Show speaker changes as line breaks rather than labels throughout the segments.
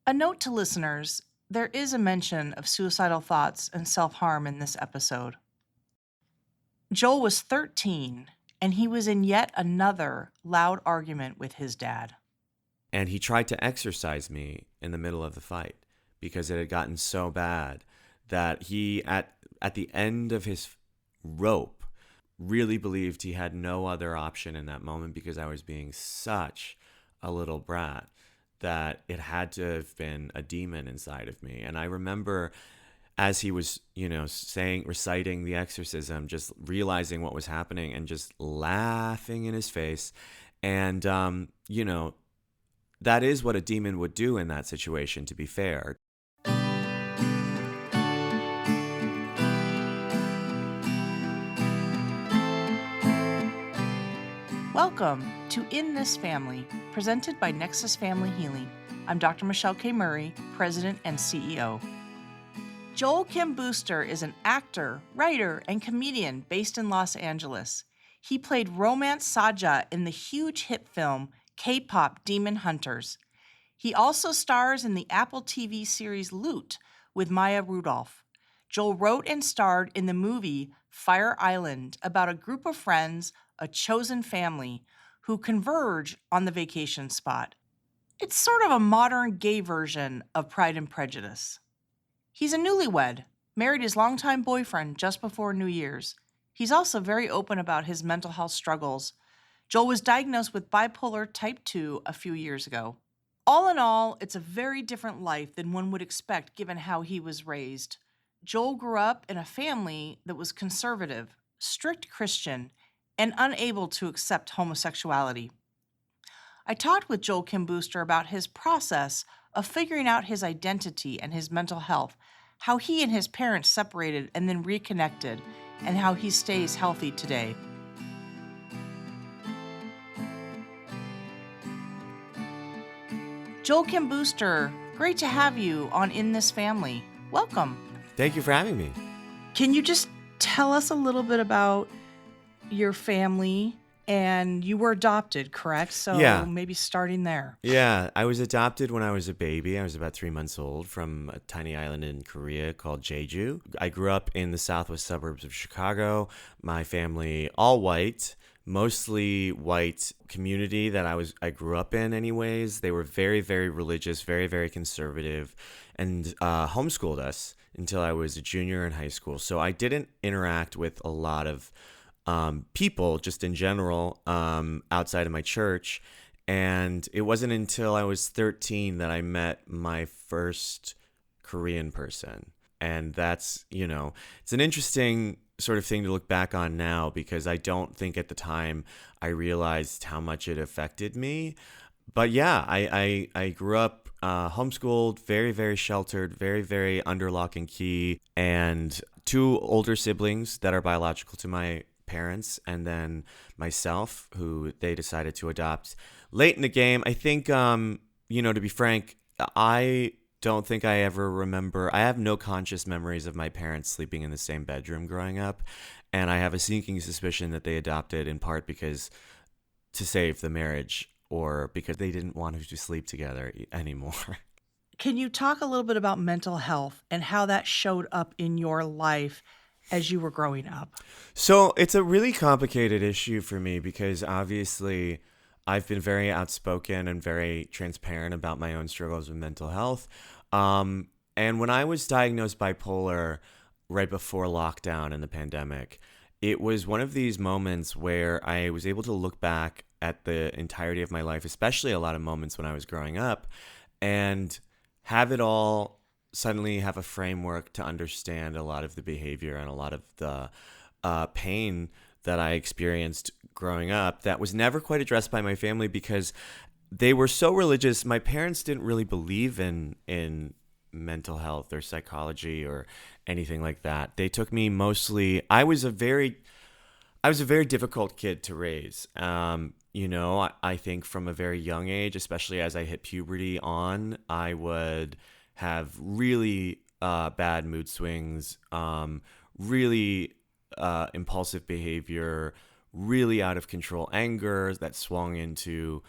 A note to listeners, there is a mention of suicidal thoughts and self-harm in this episode. Joel was 13, and he was in yet another loud argument with his dad.
And he tried to exorcise me in the middle of the fight because it had gotten so bad that he, at the end of his rope, really believed he had no other option in that moment because I was being such a little brat that it had to have been a demon inside of me. And I remember as he was, reciting the exorcism, just realizing what was happening and just laughing in his face. And, that is what a demon would do in that situation, to be fair.
Welcome to In This Family, presented by Nexus Family Healing. I'm Dr. Michelle K. Murray, President and CEO. Joel Kim Booster is an actor, writer, and comedian based in Los Angeles. He played Romance Saja in the huge hit film K-pop Demon Hunters. He also stars in the Apple TV series Loot with Maya Rudolph. Joel wrote and starred in the movie Fire Island about a group of friends, a chosen family, who converge on the vacation spot. It's sort of a modern gay version of Pride and Prejudice. He's a newlywed, married his longtime boyfriend just before New Year's. He's also very open about his mental health struggles. Joel was diagnosed with bipolar type 2 a few years ago. All in all, it's a very different life than one would expect given how he was raised. Joel grew up in a family that was conservative, strict Christian, and unable to accept homosexuality. I talked with Joel Kim Booster about his process of figuring out his identity and his mental health, how he and his parents separated and then reconnected, and how he stays healthy today. Joel Kim Booster, great to have you on In This Family. Welcome.
Thank you for having me.
Can you just tell us a little bit about your family? And you were adopted, correct? So
Yeah.
maybe starting there.
Yeah, I was adopted when I was a baby. I was about 3 months old from a tiny island in Korea called Jeju. I grew up in the southwest suburbs of Chicago. My family, all white, mostly white community that I grew up in anyways. They were very, very religious, very, very conservative, and homeschooled us until I was a junior in high school. So I didn't interact with a lot of people just in general outside of my church. And it wasn't until I was 13 that I met my first Korean person. And that's, it's an interesting sort of thing to look back on now because I don't think at the time I realized how much it affected me. But yeah, I grew up homeschooled, very, very sheltered, very, very under lock and key, and two older siblings that are biological to my parents, and then myself, who they decided to adopt late in the game. I think, to be frank, I don't think I ever remember. I have no conscious memories of my parents sleeping in the same bedroom growing up, and I have a sinking suspicion that they adopted in part because to save the marriage or because they didn't want to sleep together anymore.
Can you talk a little bit about mental health and how that showed up in your life as you were growing up?
So it's a really complicated issue for me because obviously I've been very outspoken and very transparent about my own struggles with mental health. And when I was diagnosed bipolar right before lockdown and the pandemic, it was one of these moments where I was able to look back at the entirety of my life, especially a lot of moments when I was growing up, and have it all suddenly have a framework to understand a lot of the behavior and a lot of the pain that I experienced growing up that was never quite addressed by my family because they were so religious. My parents didn't really believe in mental health or psychology or anything like that. They took me mostly. I was a very difficult kid to raise. I think from a very young age, especially as I hit puberty on, I would have really bad mood swings, really impulsive behavior, really out of control anger that swung into,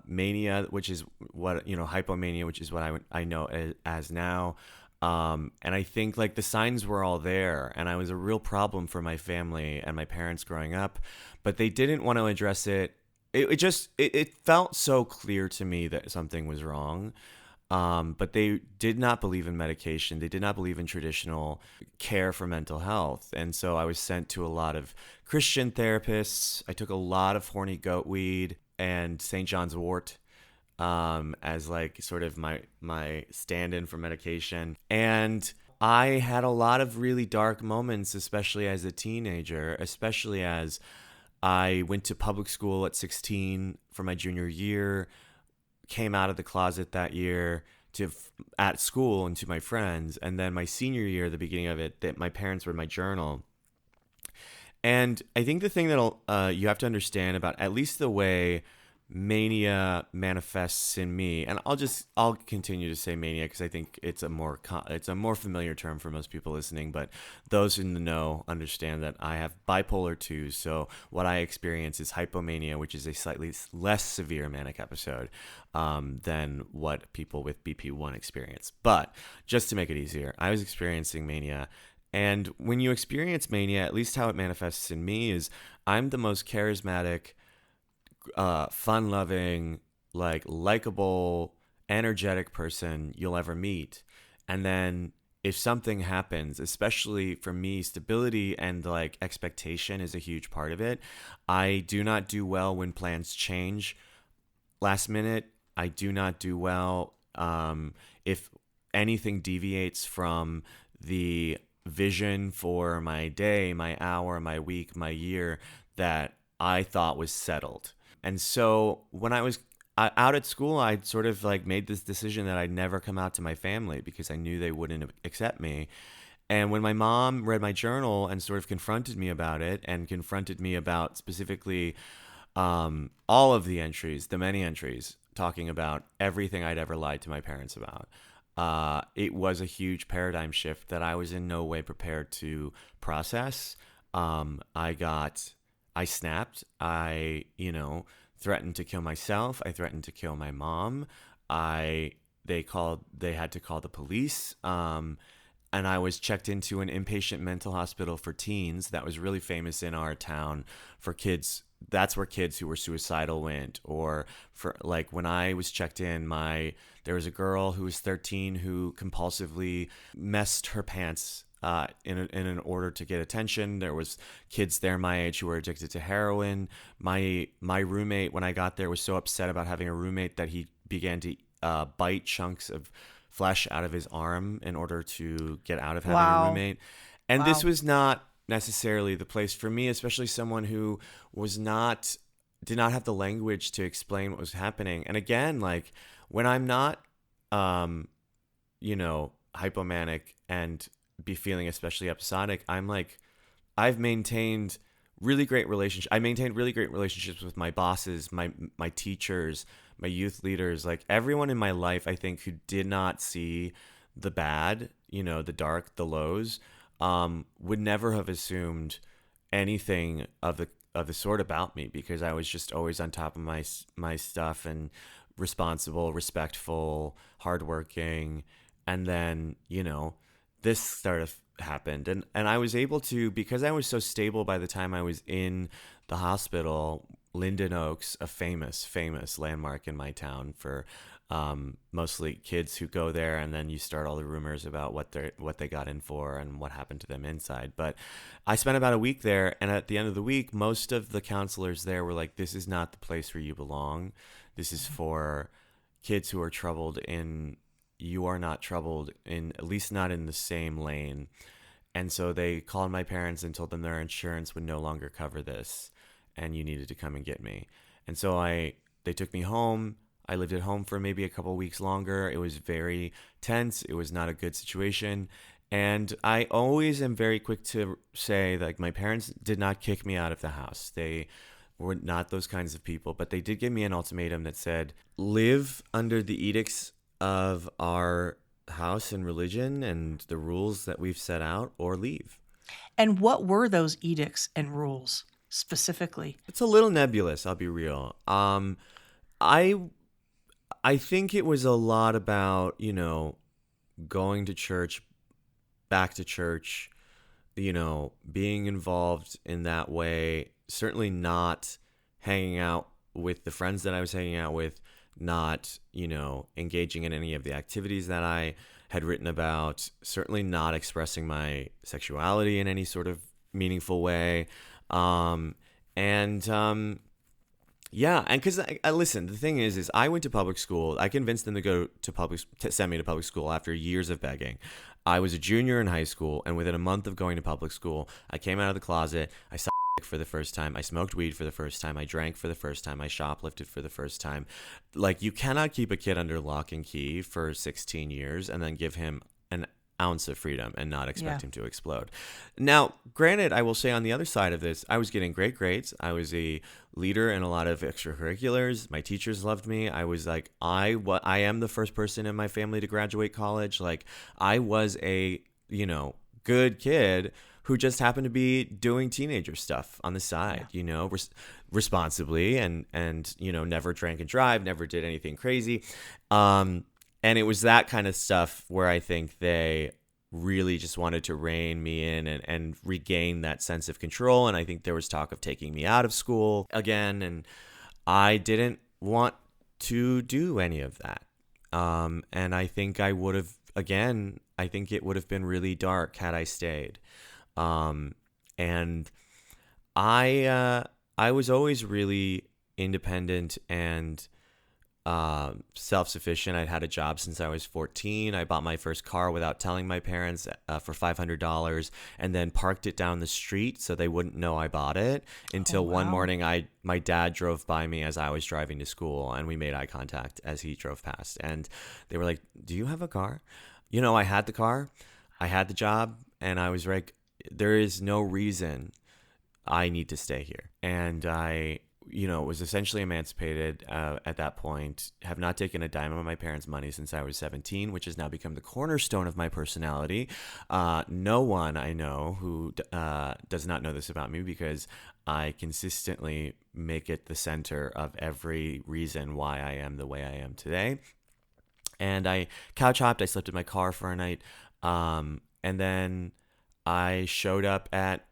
mania, which is what, hypomania, which is what I know as now. And I think like the signs were all there, and I was a real problem for my family and my parents growing up, but they didn't want to address it. It felt so clear to me that something was wrong. But they did not believe in medication. They did not believe in traditional care for mental health. And so I was sent to a lot of Christian therapists. I took a lot of horny goat weed and St. John's wort as like sort of my stand-in for medication. And I had a lot of really dark moments, especially as a teenager, especially as I went to public school at 16 for my junior year, came out of the closet that year at school and to my friends. And then my senior year, the beginning of it, that my parents read my journal. And I think the thing that you have to understand about at least the way mania manifests in me, and I'll continue to say mania because I think it's a more familiar term for most people listening, but those in the know understand that I have bipolar 2. So what I experience is hypomania, which is a slightly less severe manic episode than what people with BP1 experience. But just to make it easier, I was experiencing mania. And when you experience mania, at least how it manifests in me is I'm the most charismatic, fun-loving, likable, energetic person you'll ever meet. And then if something happens, especially for me, stability and like expectation is a huge part of it. I do not do well when plans change last minute. I do not do well if anything deviates from the vision for my day, my hour, my week, my year that I thought was settled. And so when I was out at school, I sort of like made this decision that I'd never come out to my family because I knew they wouldn't accept me. And when my mom read my journal and sort of confronted me about it and confronted me about specifically all of the entries, the many entries, talking about everything I'd ever lied to my parents about, it was a huge paradigm shift that I was in no way prepared to process. I snapped. I, threatened to kill myself. I threatened to kill my mom. They had to call the police. And I was checked into an inpatient mental hospital for teens that was really famous in our town for kids. That's where kids who were suicidal went. Or for like when I was checked in, there was a girl who was 13 who compulsively messed her pants in an order to get attention. There was kids there my age who were addicted to heroin. My roommate, when I got there, was so upset about having a roommate that he began to bite chunks of flesh out of his arm in order to get out of having a roommate. And this was not necessarily the place for me, especially someone who did not have the language to explain what was happening. And again, like when I'm not, hypomanic and be feeling especially episodic, I've maintained really great relationships. I maintained really great relationships with my bosses, my teachers, my youth leaders, like everyone in my life, I think, who did not see the bad, the dark, the lows, would never have assumed anything of the sort about me because I was just always on top of my stuff and responsible, respectful, hardworking. And then, this sort of happened. And I was able to, because I was so stable by the time I was in the hospital, Linden Oaks, a famous landmark in my town for mostly kids who go there, and then you start all the rumors about what they got in for and what happened to them inside. But I spent about a week there, and at the end of the week, most of the counselors there were like, this is not the place where you belong. This is for kids who are troubled in, you are not troubled in, at least not in the same lane. And so they called my parents and told them their insurance would no longer cover this and you needed to come and get me. And so they took me home. I lived at home for maybe a couple weeks longer. It was very tense. It was not a good situation. And I always am very quick to say, like, my parents did not kick me out of the house. They were not those kinds of people, but they did give me an ultimatum that said, live under the edicts of our house and religion and the rules that we've set out, or leave.
And what were those edicts and rules specifically?
It's a little nebulous, I'll be real. I I think it was a lot about, going to church, back to church, being involved in that way, certainly not hanging out with the friends that I was hanging out with, not, engaging in any of the activities that I had written about, certainly not expressing my sexuality in any sort of meaningful way. Um, and yeah, and because I listen, the thing is I went to public school. I convinced them to send me to public school after years of begging. I was a junior in high school, and within a month of going to public school, I came out of the closet. I saw for the first time. I smoked weed for the first time. I drank for the first time. I shoplifted for the first time. Like, you cannot keep a kid under lock and key for 16 years and then give him an ounce of freedom and not expect him to explode. Now, granted, I will say on the other side of this, I was getting great grades. I was a leader in a lot of extracurriculars. My teachers loved me. I was like, I am the first person in my family to graduate college. Like, I was a, good kid who just happened to be doing teenager stuff on the side, responsibly and never drank and drive, never did anything crazy. And it was that kind of stuff where I think they really just wanted to rein me in and regain that sense of control. And I think there was talk of taking me out of school again. And I didn't want to do any of that. And I think I would have, again, I think it would have been really dark had I stayed. And I was always really independent and self-sufficient. I'd had a job since I was 14. I bought my first car without telling my parents for $500 and then parked it down the street so they wouldn't know I bought it until one morning my dad drove by me as I was driving to school, and we made eye contact as he drove past, and they were like, "Do you have a car?" I had the car, I had the job, and I was like, there is no reason I need to stay here. And I was essentially emancipated at that point, have not taken a dime of my parents' money since I was 17, which has now become the cornerstone of my personality. No one I know who does not know this about me, because I consistently make it the center of every reason why I am the way I am today. And I couch hopped, I slept in my car for a night, and then I showed up at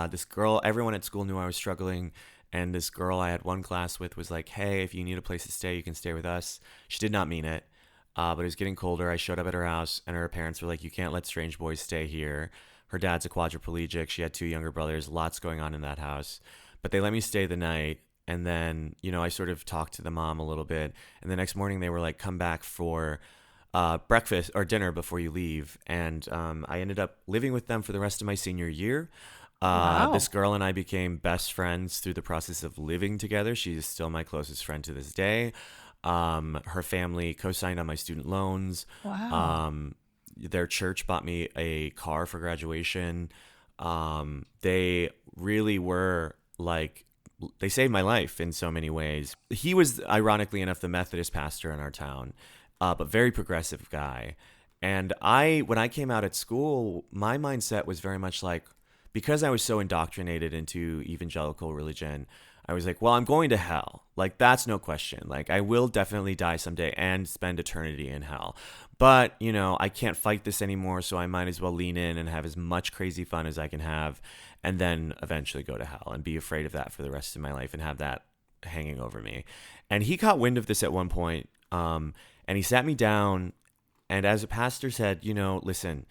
this girl. Everyone at school knew I was struggling. And this girl I had one class with was like, "Hey, if you need a place to stay, you can stay with us." She did not mean it, but it was getting colder. I showed up at her house, and her parents were like, "You can't let strange boys stay here." Her dad's a quadriplegic. She had 2 younger brothers. Lots going on in that house. But they let me stay the night. And then, I sort of talked to the mom a little bit. And the next morning they were like, "Come back for breakfast or dinner before you leave." And I ended up living with them for the rest of my senior year. This girl and I became best friends through the process of living together. She is still my closest friend to this day. Her family co-signed on my student loans.
Wow.
Their church bought me a car for graduation. They really were like, they saved my life in so many ways. He was, ironically enough, the Methodist pastor in our town, but very progressive guy. And when I came out at school, my mindset was very much like, because I was so indoctrinated into evangelical religion, I was like, well, I'm going to hell. Like, that's no question. Like, I will definitely die someday and spend eternity in hell. But, I can't fight this anymore, so I might as well lean in and have as much crazy fun as I can have, and then eventually go to hell and be afraid of that for the rest of my life and have that hanging over me. And he caught wind of this at one point, and he sat me down, and as a pastor said, listen,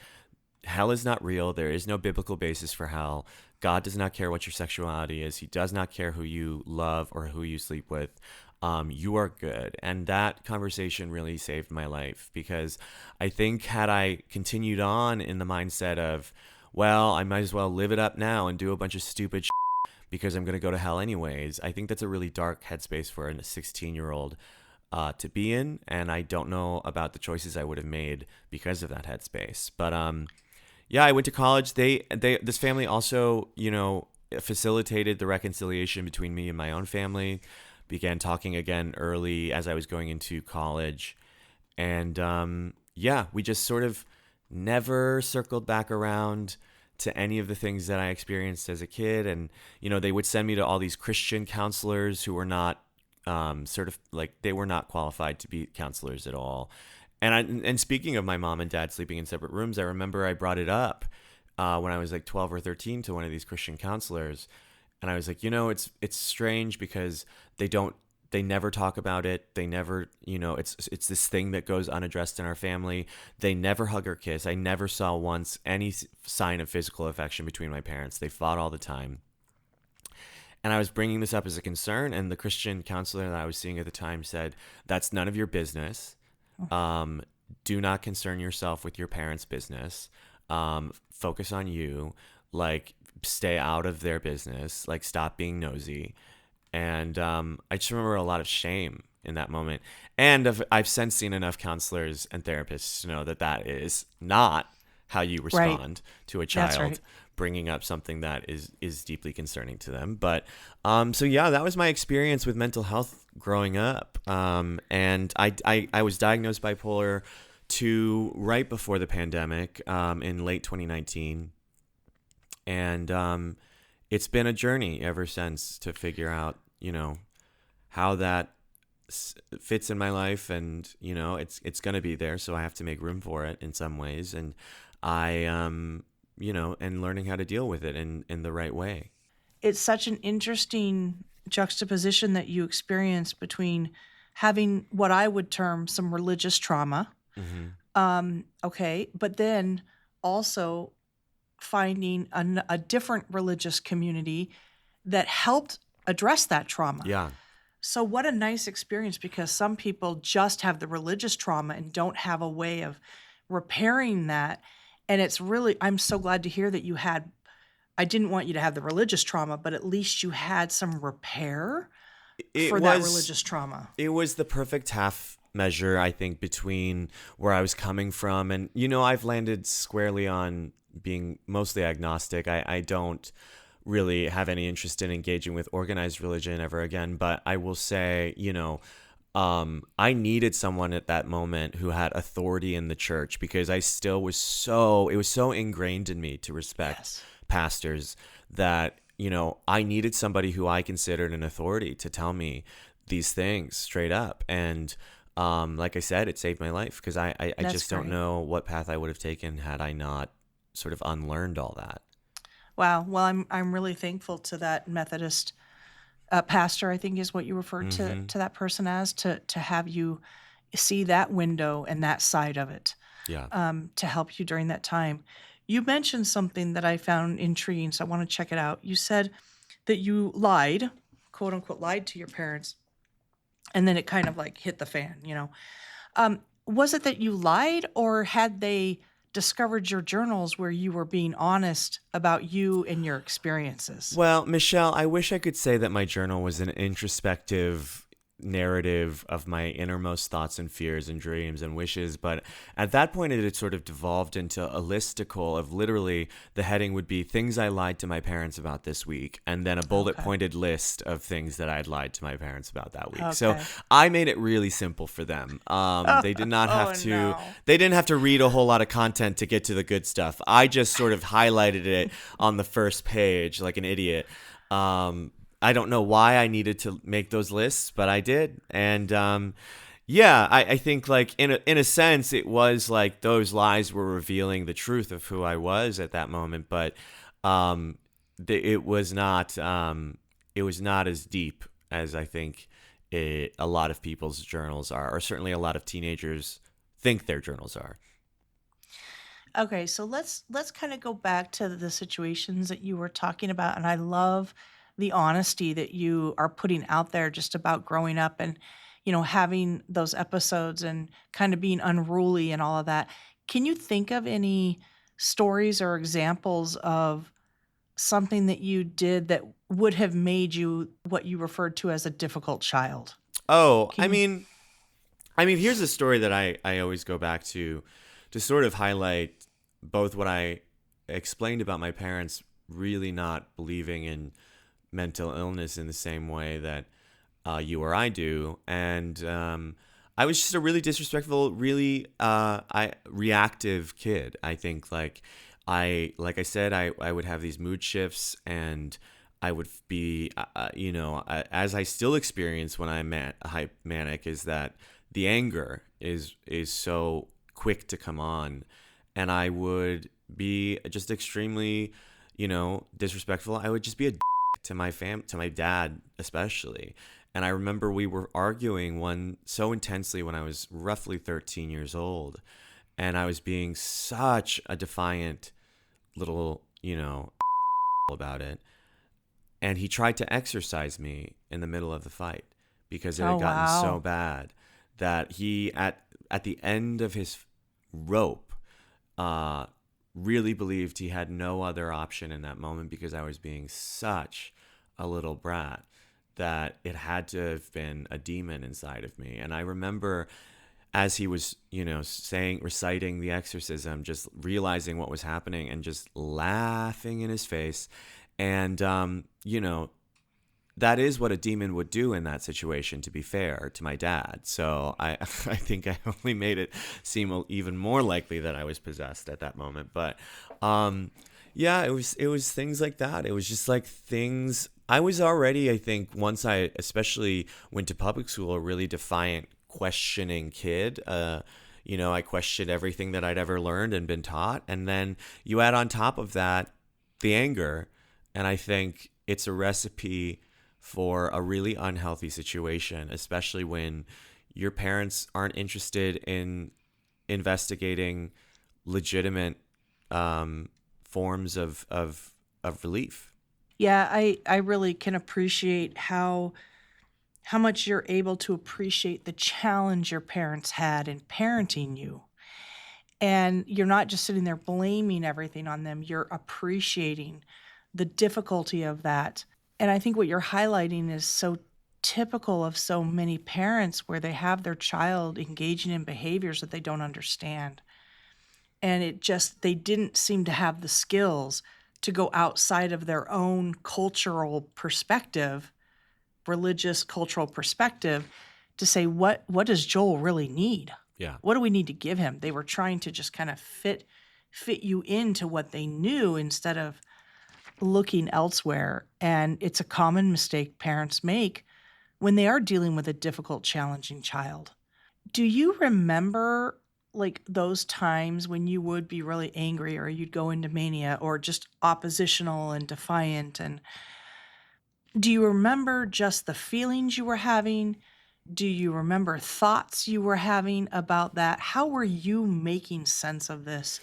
hell is not real. There is no biblical basis for hell. God does not care what your sexuality is. He does not care who you love or who you sleep with. You are good. And that conversation really saved my life, because I think had I continued on in the mindset of, well, I might as well live it up now and do a bunch of stupid shit because I'm going to go to hell anyways, I think that's a really dark headspace for a 16-year-old to be in. And I don't know about the choices I would have made because of that headspace. But yeah, I went to college. This family also, facilitated the reconciliation between me and my own family. Began talking again early as I was going into college. And yeah, we just sort of never circled back around to any of the things that I experienced as a kid. And, they would send me to all these Christian counselors who were not sort of like they were not qualified to be counselors at all. And speaking of my mom and dad sleeping in separate rooms, I remember I brought it up when I was like 12 or 13 to one of these Christian counselors, and I was like, it's strange because they never talk about it. They never, it's this thing that goes unaddressed in our family. They never hug or kiss. I never saw once any sign of physical affection between my parents. They fought all the time. And I was bringing this up as a concern, and the Christian counselor that I was seeing at the time said, that's none of your business. Do not concern yourself with your parents' business. Focus on you. Like, stay out of their business. Like, stop being nosy. And I just remember a lot of shame in that moment. And I've since seen enough counselors and therapists to know that that is not how you respond to a child bringing up something that is deeply concerning to them. But so yeah, that was my experience with mental health growing up. And I was diagnosed bipolar 2 right before the pandemic in late 2019. And it's been a journey ever since to figure out, how that fits in my life. And, it's going to be there. So I have to make room for it in some ways. And I, and learning how to deal with it in the right way.
It's such an interesting juxtaposition that you experience between having what I would term some religious trauma. Okay. But then also finding a different religious community that helped address that trauma.
Yeah.
So what a nice experience, because some people just have the religious trauma and don't have a way of repairing that. And it's really, I'm so glad to hear that I didn't want you to have the religious trauma, but at least you had some repair that religious trauma.
It was the perfect half measure, I think, between where I was coming from. And, I've landed squarely on being mostly agnostic. I don't really have any interest in engaging with organized religion ever again. But I will say, I needed someone at that moment who had authority in the church, because I still it was so ingrained in me to respect pastors that, I needed somebody who I considered an authority to tell me these things straight up. And like I said, it saved my life, because I just don't know what path I would have taken had I not sort of unlearned all that.
Wow. Well, I'm really thankful to that Methodist pastor, I think is what you referred to that person as, to have you see that window and that side of it.
Yeah.
To help you during that time. You mentioned something that I found intriguing, so I want to check it out. You said that you lied, quote unquote, lied to your parents, and then it kind of like hit the fan, Was it that you lied, or had they discovered your journals where you were being honest about you and your experiences?
Well, Michelle, I wish I could say that my journal was an introspective narrative of my innermost thoughts and fears and dreams and wishes, but at that point it had sort of devolved into a listicle of, literally, the heading would be things I lied to my parents about this week, and then a bullet pointed list of things that I'd lied to my parents about that week. So I made it really simple for them. They did not have to they didn't have to read a whole lot of content to get to the good stuff. I just sort of highlighted it on the first page like an idiot. I don't know why I needed to make those lists, but I did. And I think, like, in a sense, it was like those lies were revealing the truth of who I was at that moment. But it was not as deep as I think a lot of people's journals are, or certainly a lot of teenagers think their journals are.
Okay, so let's kind of go back to the situations that you were talking about, and I love the honesty that you are putting out there just about growing up and, having those episodes and kind of being unruly and all of that. Can you think of any stories or examples of something that you did that would have made you what you referred to as a difficult child?
Oh, I mean, here's a story that I always go back to sort of highlight both what I explained about my parents really not believing in mental illness in the same way that you or I do. And I was just a really disrespectful, really reactive kid. I think, like I said, I would have these mood shifts, and I would be, as I still experience when I'm manic, is that the anger is so quick to come on, and I would be just extremely, disrespectful. I would just be a to to my dad especially. And I remember we were arguing one so intensely when I was roughly 13 years old, and I was being such a defiant little, about it. And he tried to exorcise me in the middle of the fight because it
Oh,
had gotten so
wow.
bad that he at the end of his rope uh really believed he had no other option in that moment, because I was being such a little brat, that it had to have been a demon inside of me. And I remember, as he was, reciting the exorcism, just realizing what was happening and just laughing in his face. And, that is what a demon would do in that situation, to be fair to my dad. So I I think I only made it seem even more likely that I was possessed at that moment. But yeah, it was things like that. It was just like things I was already, I think, once I especially went to public school, a really defiant, questioning kid. I questioned everything that I'd ever learned and been taught. And then you add on top of that the anger, and I think it's a recipe for a really unhealthy situation, especially when your parents aren't interested in investigating legitimate forms of relief.
Yeah, I really can appreciate how much you're able to appreciate the challenge your parents had in parenting you. And you're not just sitting there blaming everything on them, you're appreciating the difficulty of that. And I think what you're highlighting is so typical of so many parents, where they have their child engaging in behaviors that they don't understand. And they didn't seem to have the skills to go outside of their own cultural perspective, religious cultural perspective, to say, what does Joel really need?
Yeah.
What do we need to give him? They were trying to just kind of fit you into what they knew instead of looking elsewhere. And it's a common mistake parents make when they are dealing with a difficult, challenging child. Do you remember, like, those times when you would be really angry, or you'd go into mania, or just oppositional and defiant? And do you remember just the feelings you were having? Do you remember thoughts you were having about that? How were you making sense of this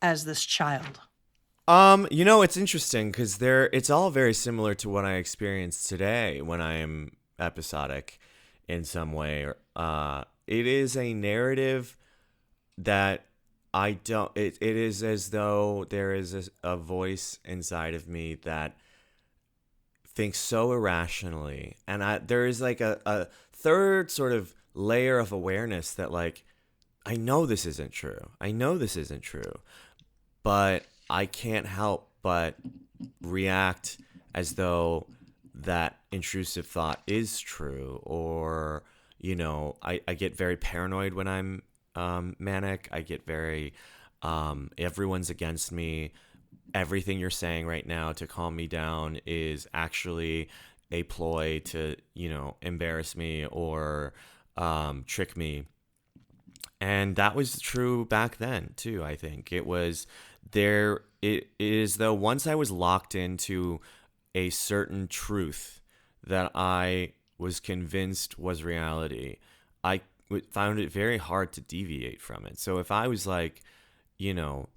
as this child?
It's interesting because it's all very similar to what I experience today when I am episodic in some way. It is a narrative that I don't. It is as though there is a voice inside of me that thinks so irrationally, and there is like a third sort of layer of awareness that, like, I know this isn't true. I know this isn't true, but I can't help but react as though that intrusive thought is true. Or, I get very paranoid when I'm manic. I get very, everyone's against me. Everything you're saying right now to calm me down is actually a ploy to, embarrass me or trick me. And that was true back then too. I think it was there. It is though, once I was locked into a certain truth that I was convinced was reality, I found it very hard to deviate from it. So if I was like, you know,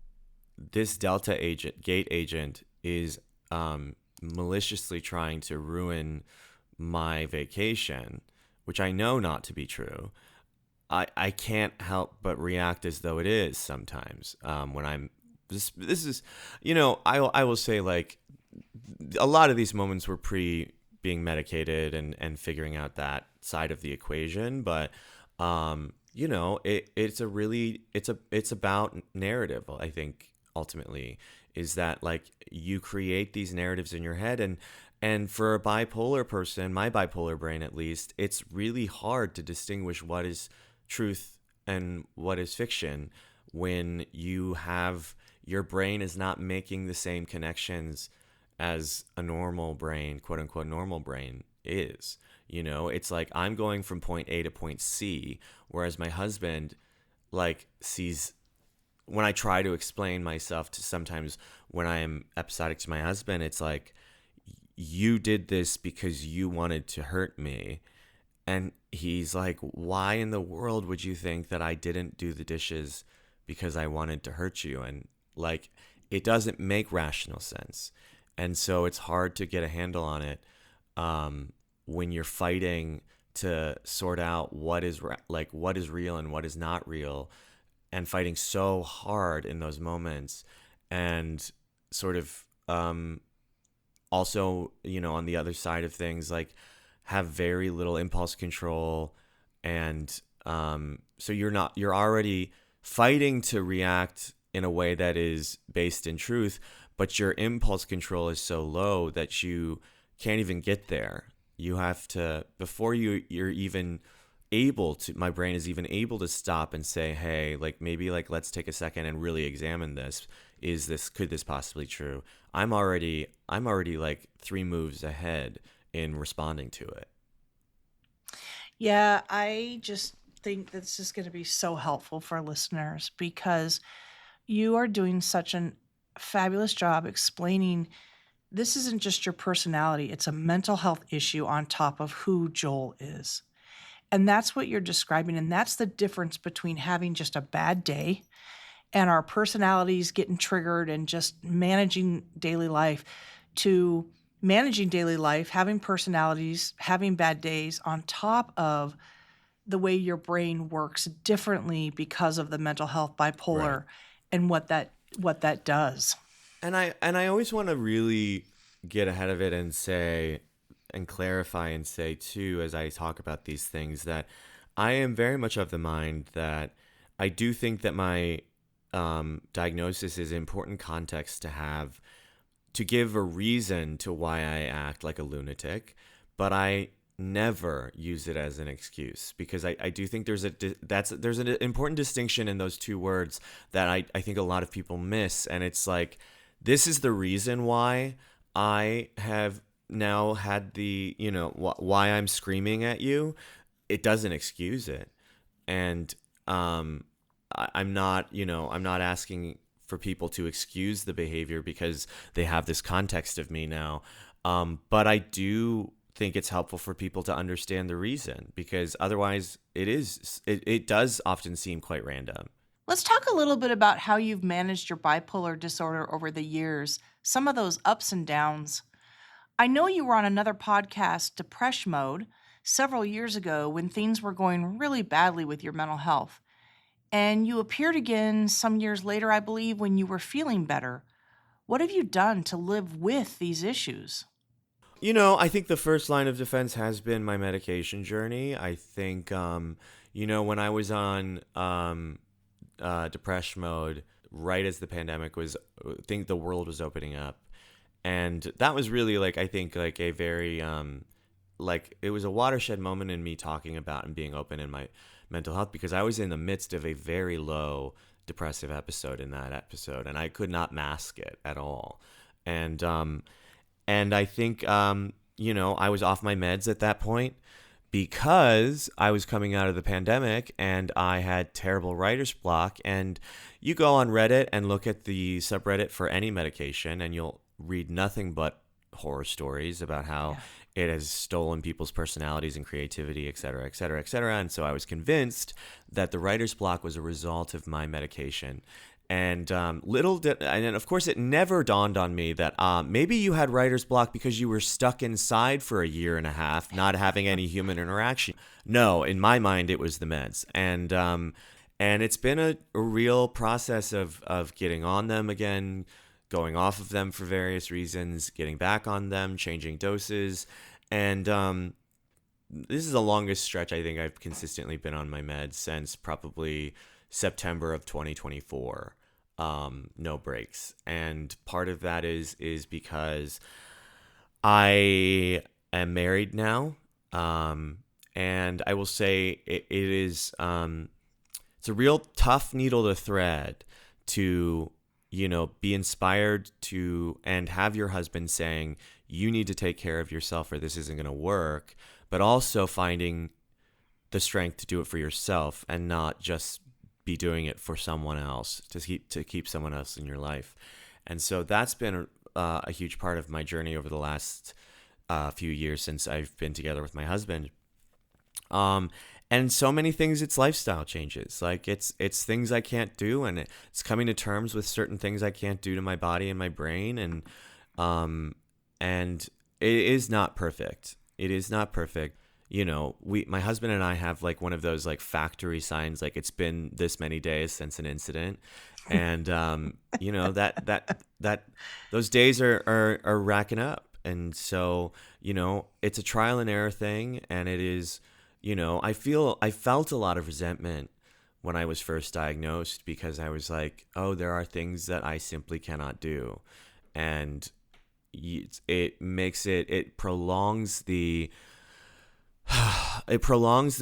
this gate agent is maliciously trying to ruin my vacation, which I know not to be true, I can't help but react as though it is sometimes. When I'm this is, I will say, like, a lot of these moments were pre being medicated and figuring out that side of the equation. But it's about narrative. I think ultimately is that, like, you create these narratives in your head, and for a bipolar person, my bipolar brain at least, it's really hard to distinguish what is truth and what is fiction when your brain is not making the same connections as a normal brain, quote unquote normal brain is. It's like I'm going from point A to point C, whereas my husband like sees, when I try to explain myself to, sometimes when I am episodic to my husband, it's like, you did this because you wanted to hurt me. And he's like, why in the world would you think that I didn't do the dishes because I wanted to hurt you? And like, it doesn't make rational sense. And so it's hard to get a handle on it when you're fighting to sort out what is what is real and what is not real, and fighting so hard in those moments. And sort of also, on the other side of things, like have very little impulse control. And so you're already fighting to react in a way that is based in truth, but your impulse control is so low that you can't even get there. You have to, before you're even able to, my brain is even able to stop and say, hey, like maybe like let's take a second and really examine this. Could this possibly true? I'm already like 3 moves ahead in responding to it.
Yeah, I just think this is going to be so helpful for listeners because you are doing such a fabulous job explaining this isn't just your personality, it's a mental health issue on top of who Joel is. And that's what you're describing. And that's the difference between having just a bad day and our personalities getting triggered and just managing daily life, to managing daily life, having personalities, having bad days on top of the way your brain works differently because of the mental health
Right.
bipolar and what that does.
And I always want to really get ahead of it and say and clarify and say too, as I talk about these things, that I am very much of the mind that I do think that my diagnosis is important context to have, to give a reason to why I act like a lunatic, but I never use it as an excuse, because I do think there's an important distinction in those two words that I think a lot of people miss. And it's like, this is the reason why I have now had the, why I'm screaming at you. It doesn't excuse it. And I'm not asking for people to excuse the behavior because they have this context of me now. But I do think it's helpful for people to understand the reason, because otherwise it does often seem quite random.
Let's talk a little bit about how you've managed your bipolar disorder over the years, some of those ups and downs. I know you were on another podcast, Depression Mode, several years ago when things were going really badly with your mental health. And you appeared again some years later, I believe, when you were feeling better. What have you done to live with these issues?
I think the first line of defense has been my medication journey. I think, when I was on depression mode, right as the pandemic was, I think the world was opening up. And that was really like, I think like a very, like it was a watershed moment in me talking about and being open in my mental health, because I was in the midst of a very low depressive episode in that episode, and I could not mask it at all. And, and I think, I was off my meds at that point because I was coming out of the pandemic and I had terrible writer's block. And you go on Reddit and look at the subreddit for any medication, and you'll read nothing but horror stories about how
Yeah.
it has stolen people's personalities and creativity, et cetera, et cetera, et cetera. And so I was convinced that the writer's block was a result of my medication. And and of course, it never dawned on me that maybe you had writer's block because you were stuck inside for a year and a half, not having any human interaction. No, in my mind, it was the meds. And it's been a real process of getting on them again, going off of them for various reasons, getting back on them, changing doses. And this is the longest stretch I think I've consistently been on my meds since probably September of 2024. No breaks. And part of that is because I am married now. And I will say it is, it's a real tough needle to thread to be inspired to, and have your husband saying, you need to take care of yourself or this isn't going to work, but also finding the strength to do it for yourself and not just be doing it for someone else, to keep someone else in your life. And so that's been a huge part of my journey over the last few years since I've been together with my husband. And so many things, it's lifestyle changes. Like it's things I can't do, and it's coming to terms with certain things I can't do to my body and my brain. And it is not perfect. It is not perfect. My husband and I have like one of those like factory signs, like it's been this many days since an incident. And, that those days are racking up. And so, it's a trial and error thing. And it is, I felt a lot of resentment when I was first diagnosed, because I was like, oh, there are things that I simply cannot do. And it prolongs the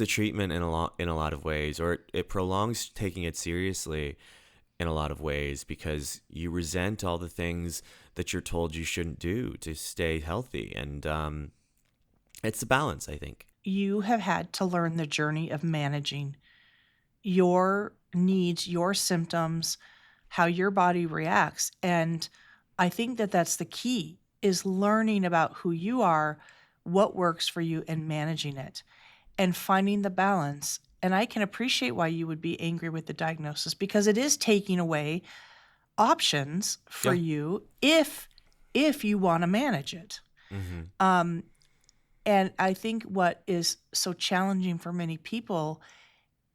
treatment in a lot of ways, or it prolongs taking it seriously in a lot of ways, because you resent all the things that you're told you shouldn't do to stay healthy. And it's a balance, I think.
You have had to learn the journey of managing your needs, your symptoms, how your body reacts. And I think that that's the key, is learning about who you are, what works for you, and managing it and finding the balance. And I can appreciate why you would be angry with the diagnosis, because it is taking away options for you if you want to manage it.
Mm-hmm.
And I think what is so challenging for many people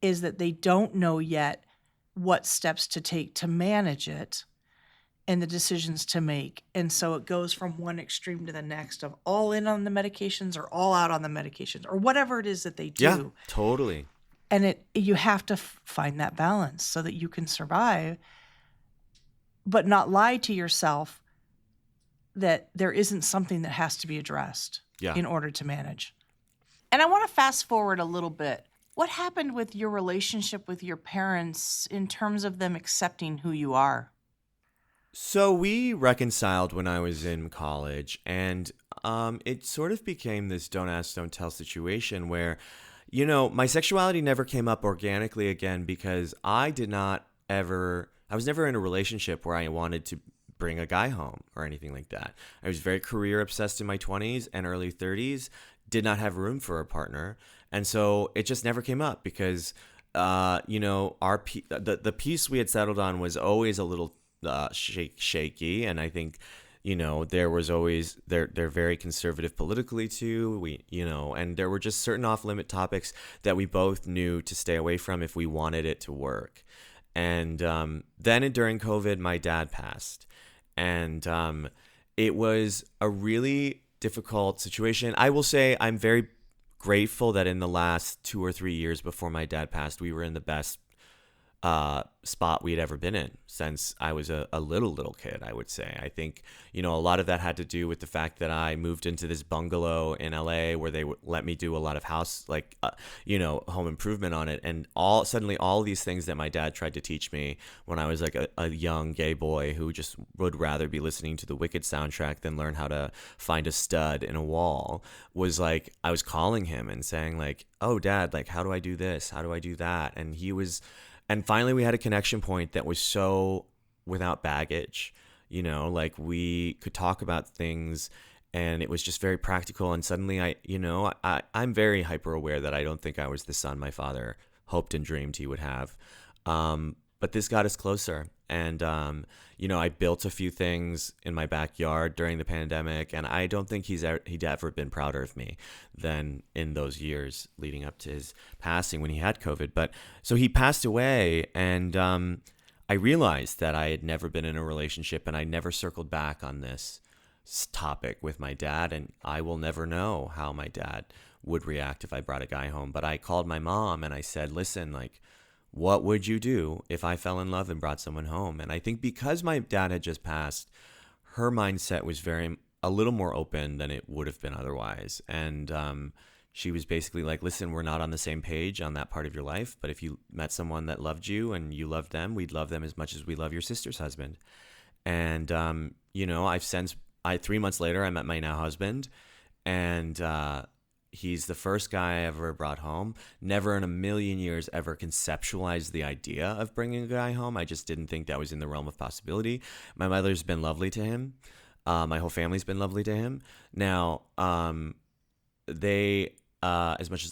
is that they don't know yet what steps to take to manage it and the decisions to make. And so it goes from one extreme to the next, of all in on the medications or all out on the medications, or whatever it is that they do.
Yeah, totally.
And you have to find that balance so that you can survive, but not lie to yourself that there isn't something that has to be addressed in order to manage. And I want to fast forward a little bit. What happened with your relationship with your parents in terms of them accepting who you are?
So we reconciled when I was in college, and it sort of became this don't ask, don't tell situation where, my sexuality never came up organically again, because I was never in a relationship where I wanted to bring a guy home or anything like that. I was very career obsessed in my 20s and early 30s, did not have room for a partner. And so it just never came up, because, the piece we had settled on was always a little shaky. And I think, there was always, they're very conservative politically too. And there were just certain off-limit topics that we both knew to stay away from if we wanted it to work. And then during COVID, my dad passed. And it was a really difficult situation. I will say I'm very grateful that in the last 2 or 3 years before my dad passed, we were in the best spot we'd ever been in since I was a little kid, I would say. I think, a lot of that had to do with the fact that I moved into this bungalow in LA where they would let me do a lot of house, home improvement on it. And suddenly all these things that my dad tried to teach me when I was like a young gay boy who just would rather be listening to the Wicked soundtrack than learn how to find a stud in a wall, was like, I was calling him and saying like, oh, Dad, like, how do I do this? How do I do that? And finally, we had a connection point that was so without baggage, like we could talk about things, and it was just very practical. And suddenly I'm very hyper aware that I don't think I was the son my father hoped and dreamed he would have. But this got us closer. And, I built a few things in my backyard during the pandemic, and I don't think he'd ever been prouder of me than in those years leading up to his passing when he had COVID. But so he passed away, and I realized that I had never been in a relationship, and I never circled back on this topic with my dad, and I will never know how my dad would react if I brought a guy home. But I called my mom and I said, listen, like, what would you do if I fell in love and brought someone home? And I think because my dad had just passed, her mindset was a little more open than it would have been otherwise. And she was basically like, listen, we're not on the same page on that part of your life, but if you met someone that loved you and you loved them, we'd love them as much as we love your sister's husband. And, I've since, 3 months later, I met my now husband, and he's the first guy I ever brought home. Never in a million years ever conceptualized the idea of bringing a guy home. I just didn't think that was in the realm of possibility. My mother's been lovely to him. My whole family's been lovely to him. Now, they, as much as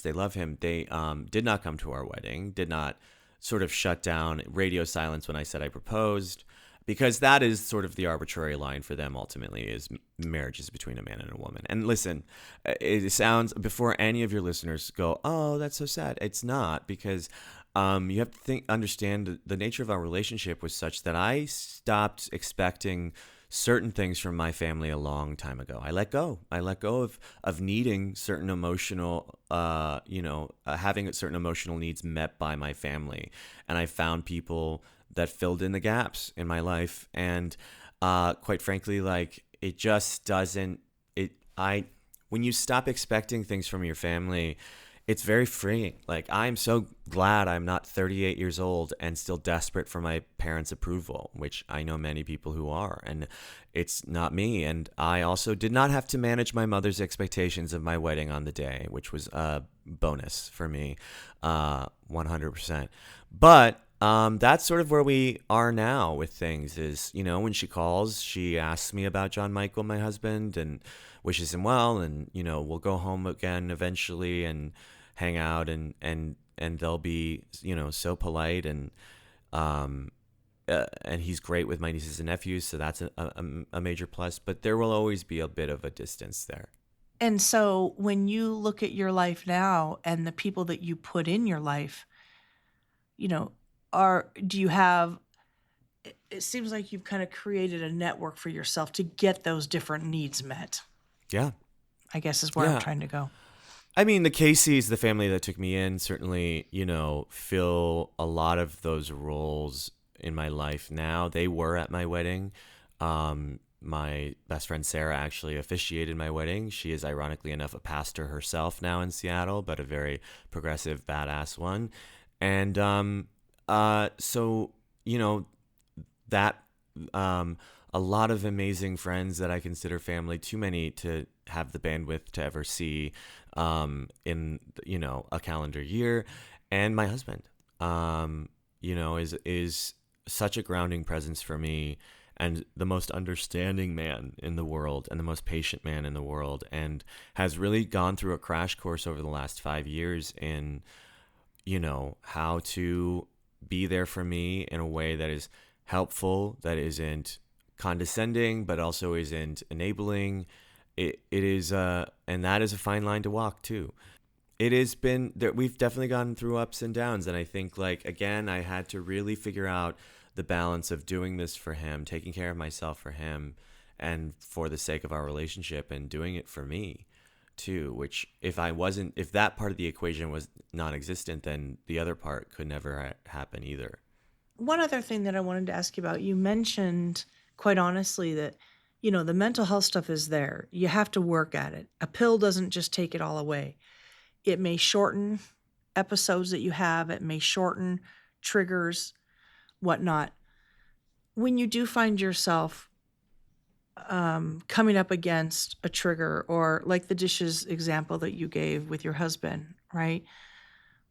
they love him, they did not come to our wedding, did not sort of shut down radio silence when I said I proposed, because that is sort of the arbitrary line for them. Ultimately, is marriage is between a man and a woman. And listen, it sounds, before any of your listeners go, oh, that's so sad, it's not, because you have to understand the nature of our relationship was such that I stopped expecting certain things from my family a long time ago. I let go. I let go of needing certain emotional, having certain emotional needs met by my family. And I found people that filled in the gaps in my life. And quite frankly, like, it just doesn't, when you stop expecting things from your family, it's very freeing. Like, I'm so glad I'm not 38 years old and still desperate for my parents' approval, which I know many people who are, and it's not me. And I also did not have to manage my mother's expectations of my wedding on the day, which was a bonus for me, 100%. But that's sort of where we are now with things is, when she calls, she asks me about John Michael, my husband, and wishes him well. And, we'll go home again eventually and hang out, and they'll be, so polite, and he's great with my nieces and nephews. So that's a major plus, but there will always be a bit of a distance there.
And so when you look at your life now and the people that you put in your life, do you have, it seems like you've kind of created a network for yourself to get those different needs met.
Yeah.
I guess is where I'm trying to go.
I mean, the Caseys, the family that took me in, certainly, fill a lot of those roles in my life now. They were at my wedding. My best friend Sarah actually officiated my wedding. She is, ironically enough, a pastor herself now in Seattle, but a very progressive, badass one. And so, that a lot of amazing friends that I consider family, too many to have the bandwidth to ever see in, a calendar year. And my husband, is such a grounding presence for me, and the most understanding man in the world, and the most patient man in the world, and has really gone through a crash course over the last 5 years in, how to be there for me in a way that is helpful, that isn't condescending, but also isn't enabling. It is, and that is a fine line to walk too. It has been that we've definitely gone through ups and downs. And I think, like, again, I had to really figure out the balance of doing this for him, taking care of myself for him, and for the sake of our relationship, and doing it for me too, which if that part of the equation was non-existent, then the other part could never happen either.
One other thing that I wanted to ask you about, you mentioned, quite honestly, that, the mental health stuff is there. You have to work at it. A pill doesn't just take it all away. It may shorten episodes that you have. It may shorten triggers, whatnot. When you do find yourself coming up against a trigger, or like the dishes example that you gave with your husband, right?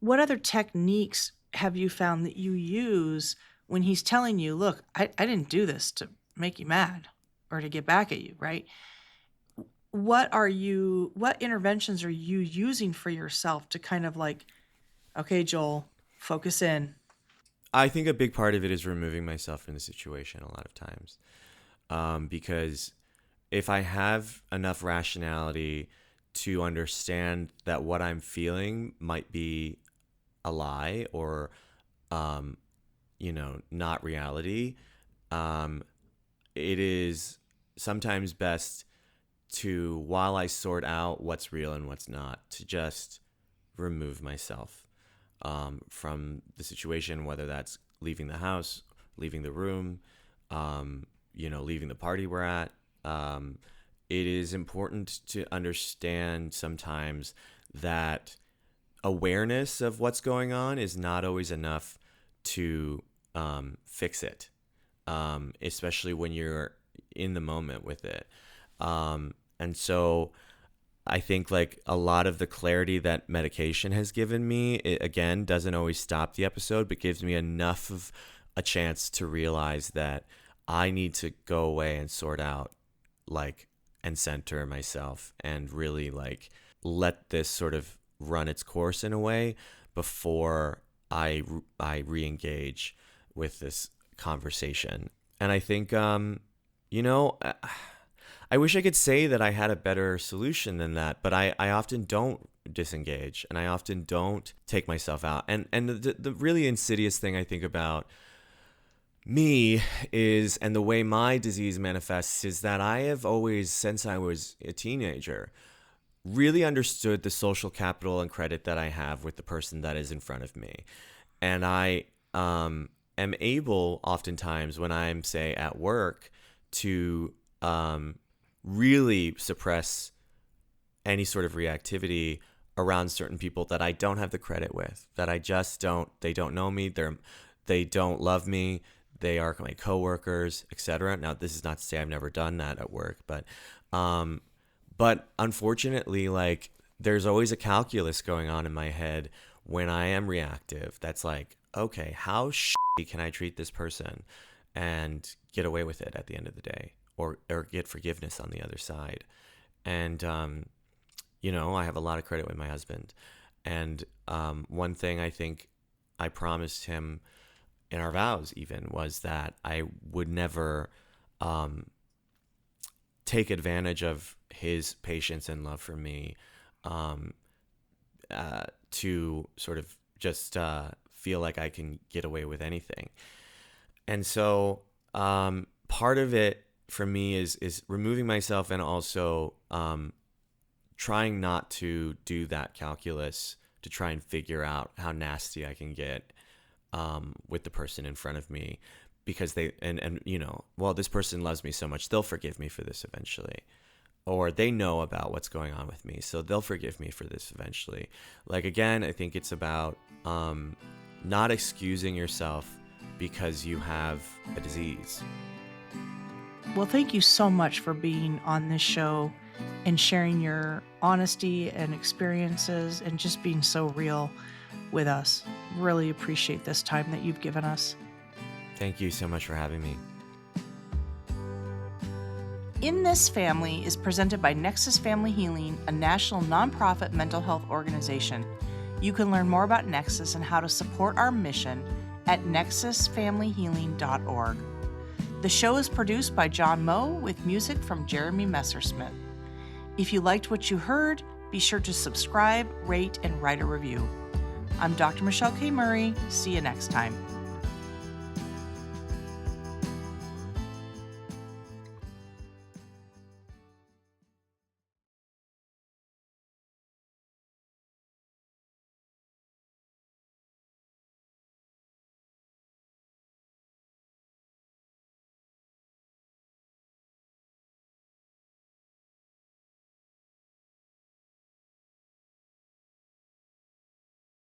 What other techniques have you found that you use when he's telling you, look, I didn't do this to make you mad or to get back at you, right? What interventions are you using for yourself to kind of like, okay, Joel, focus in?
I think a big part of it is removing myself from the situation a lot of times. Because if I have enough rationality to understand that what I'm feeling might be a lie, or, not reality, it is sometimes best to, while I sort out what's real and what's not, to just remove myself from the situation, whether that's leaving the house, leaving the room, leaving the party we're at. It is important to understand sometimes that awareness of what's going on is not always enough to fix it. especially when you're in the moment with it. And so I think like a lot of the clarity that medication has given me, it, again, doesn't always stop the episode, but gives me enough of a chance to realize that I need to go away and sort out, like, and center myself and really like let this sort of run its course in a way before I re-engage with this conversation. And I think, you know, I wish I could say that I had a better solution than that, but I often don't disengage, and I often don't take myself out. And the really insidious thing I think about me is, and the way my disease manifests, is that I have always, since I was a teenager, really understood the social capital and credit that I have with the person that is in front of me. And I am able oftentimes when I'm, say, at work to really suppress any sort of reactivity around certain people that I don't have the credit with, that I just don't, they don't know me, they don't love me, they are my coworkers, etc. Now, this is not to say I've never done that at work, but unfortunately, like, there's always a calculus going on in my head when I am reactive. That's like, okay, how shitty can I treat this person and get away with it at the end of the day, or get forgiveness on the other side? And, you know, I have a lot of credit with my husband. And one thing I think I promised him in our vows even was that I would never take advantage of his patience and love for me to sort of just feel like I can get away with anything. And so part of it for me is removing myself, and also trying not to do that calculus to try and figure out how nasty I can get with the person in front of me, because they, and you know, well, this person loves me so much, they'll forgive me for this eventually. Or they know about what's going on with me, so they'll forgive me for this eventually. Like, again, I think it's about not excusing yourself because you have a disease.
Well, thank you so much for being on this show and sharing your honesty and experiences and just being so real with us. Really appreciate this time that you've given us.
Thank you so much for having me.
In This Family is presented by Nexus Family Healing, a national nonprofit mental health organization. You can learn more about Nexus and how to support our mission at nexusfamilyhealing.org. The show is produced by John Moe with music from Jeremy Messersmith. If you liked what you heard, be sure to subscribe, rate, and write a review. I'm Dr. Michelle K. Murray. See you next time.